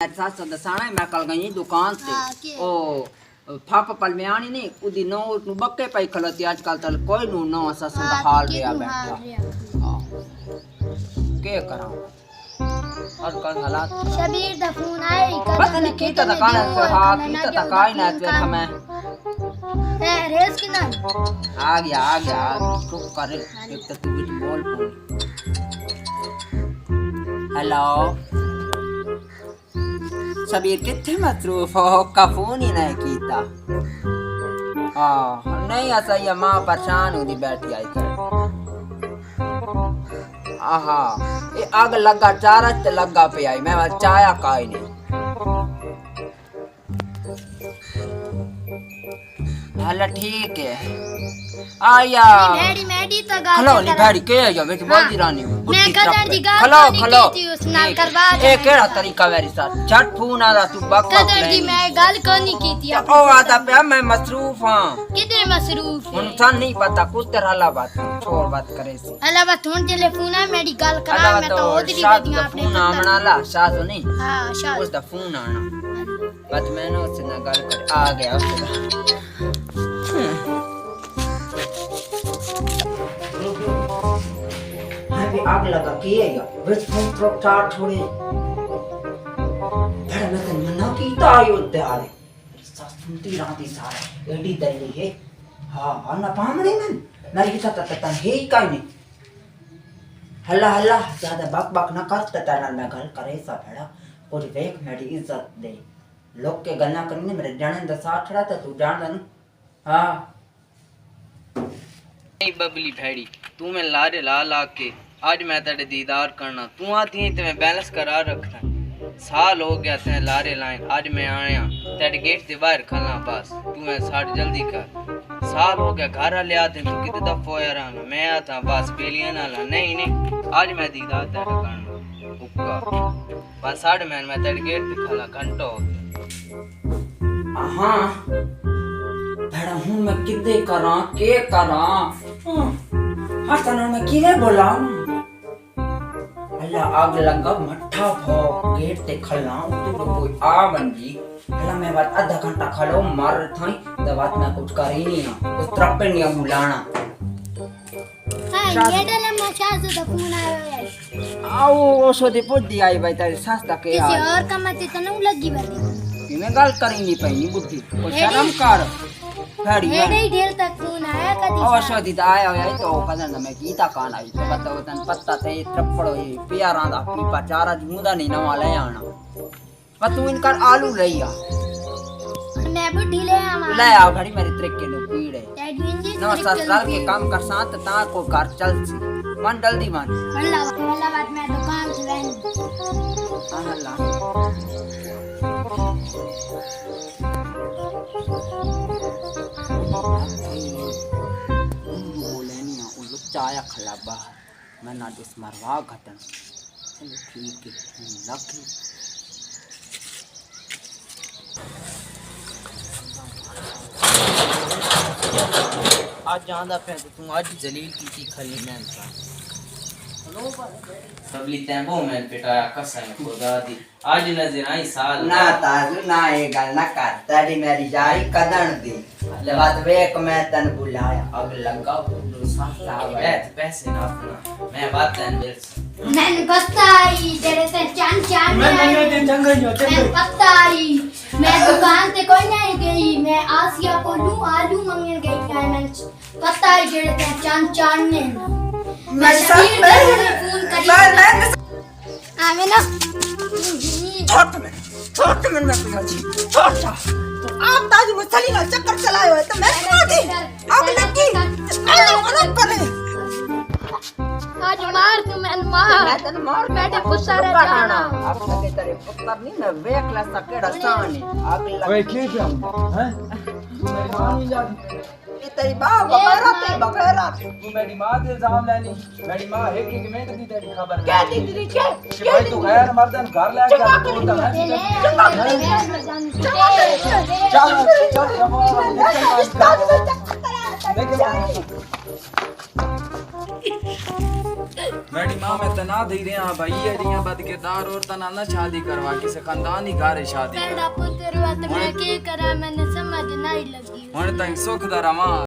साथ दसाना मैं कल गई दुकान से ओ फाप पल में आनी नहीं उदी नो बक्के पे खलती आजकल तल कोई नु नो सस हाल रिया बैठा के करा और कल हालात शबीर दा फोन आए पता नहीं की तो दुकान से हां की तो तकाई ना पे मैं ए रेस की ना आ गया चुप कर एक तो तू कुछ बोल हेलो शबीर कितने मसरूफ हो का फोन ही नहीं कीता नहीं ऐसा ये माँ परेशान होती बैठी आई थी आहा ये आग लगा चारा ते लगा पे आई मैं चाया काई नहीं हला ठीक है आया मेडी तो गाल खलो नी भाड़ी के आया बेटी बोलती रानी मैं कदर दी गाल खलो थी उस नाल करवा ए केड़ा तरीका मेरे साथ झट फोन आदा तू बक कदर दी मैं गाल कोनी की थी ओ आदा पे मैं मसरूफ हां किधर मसरूफ उन सन नहीं पता कुछ तरह ला बात छोड़ बात करे सी अल्लाह बा थोन टेलीफोन है मेरी गाल करा मैं तो ओदरी दी आपने फोन आमना ला शाद नहीं हां शाद उसदा फोन आना बस मैंने उससे ना गल कर आ गया उससे आग लगा के आया विच फोन प्रोक्टार छोड़े बड़ा मैं तो मना कीता आयो त्यारे सास सुनती राती सारा एडी दली है हां ना पामणे मन मेरी साथ तत है ही काई नहीं हल्ला ज्यादा बक ना कर तता ना गल करे सा बड़ा और देख मेरी इज्जत दे लोग के गल्ला करने मेरे जाने दा साथ खड़ा था तू जान दन हां ए बबली भैड़ी तू मैं लारे ला के आज मैं तेरे दीदार करना तू आती है ते मैं बैलेंस करा रखना साल हो गया ते लारे लाइन आज मैं आया तेरे गेट से बाहर खलना बस तू मैं साथ जल्दी कर साल हो गया घर ले आते तू कितने दफा यार आना मैं आता बस पेलियां ना नहीं आज मैं दीदार तेरे करना हुक्का बस साढ़े मैं तेरे गेट पे खला घंटा हो हां बड़ा हूं मैं किदे करा के करा हसन मैं किने बोलाऊं अल्लाह आग लगा मट्ठा भो गेट ते खला तू कोई आ बंदी अल्लाह मैं बात आधा घंटा खलो मार थाई तो बात मैं कुछ कर ही नहीं उस तरपे नहीं बुलाना हां ये डले मचाज दा फोन आयो है आओ ओसो दे पुदी आई भाई तेरी सस्ता के किसी और कमाते तो नहीं लगी बड़ी मैं गल करी नहीं पई बुद्धि ओ शर्म कर खड़ी है नहीं ढेर तक फोन आया कदी ओ शोदी दा आया है तो कदन मैं कीता कान आई तो बताओ तन पत्ता ते ट्रपड़ो ये प्यारा दा पीपा चारा जूदा नहीं नवा ले आना पर तू इनकर आलू लईया मैं बुढ़ी ले आवा ले आ घड़ी मेरी तरीके नु पीड़े नो ससुराल के काम कर साथ ता को घर चल सी मन जल्दी मान अल्लाह बात मैं दुकान से लाइन अल्लाह चाया खला बाहर मैं ना दिस मरवा घटन चलो ठीक है लकी आज जांदा पे तू आज जलील की खली मैं सबली तैंबो में पिटाया कसम खुदा दी आज नजर आई साल ना ताजू ना ये गल ना कर तेरी मेरी जाई कदन दी ले बात वेक मैं तन बुलाया अब लगा बुलू साला बैठ पैसे ना अपना मैं बात तन दिल मैंने पता आई तेरे से चांद मैं दे चंगा जो मैं पता आई मैं दुकान से कोई नहीं गई मैं आसिया को लूं आलू मंगने गई क्या मैं पता आई तेरे से चांद ने मैं शबीर ने फोन करी आवे ना छोट में मैं समझी छोट तो आप ताज मुसली ना चक्कर चलायो है तो मैं मार अब लगी अलग करे आज मार तू मैं तन मार बेटे पुसारे जाना अब लगे तेरे पुत्र नहीं मैं वेख ला सकेड़ा साने अब लग ओए की पे हैं मेरी मां नहीं जाती ये तेरी मां बगैरा तू मेरी मां दे इल्जाम लेनी मेरी मां है कि मिनट दी तेरी खबर क्या दी तेरी क्या कि भाई तू गैर मर्दन घर ले के बोलता है चल चल मेरी मां मैं तना दे रहा भाई एडियां बद किरदार औरतां नाल ना शादी करवा किसी खानदानी घर शादी तेरा पुत्र वा ते मैं की करा मैंने समझ नहीं लगी हुन ताईं सुख दा रवां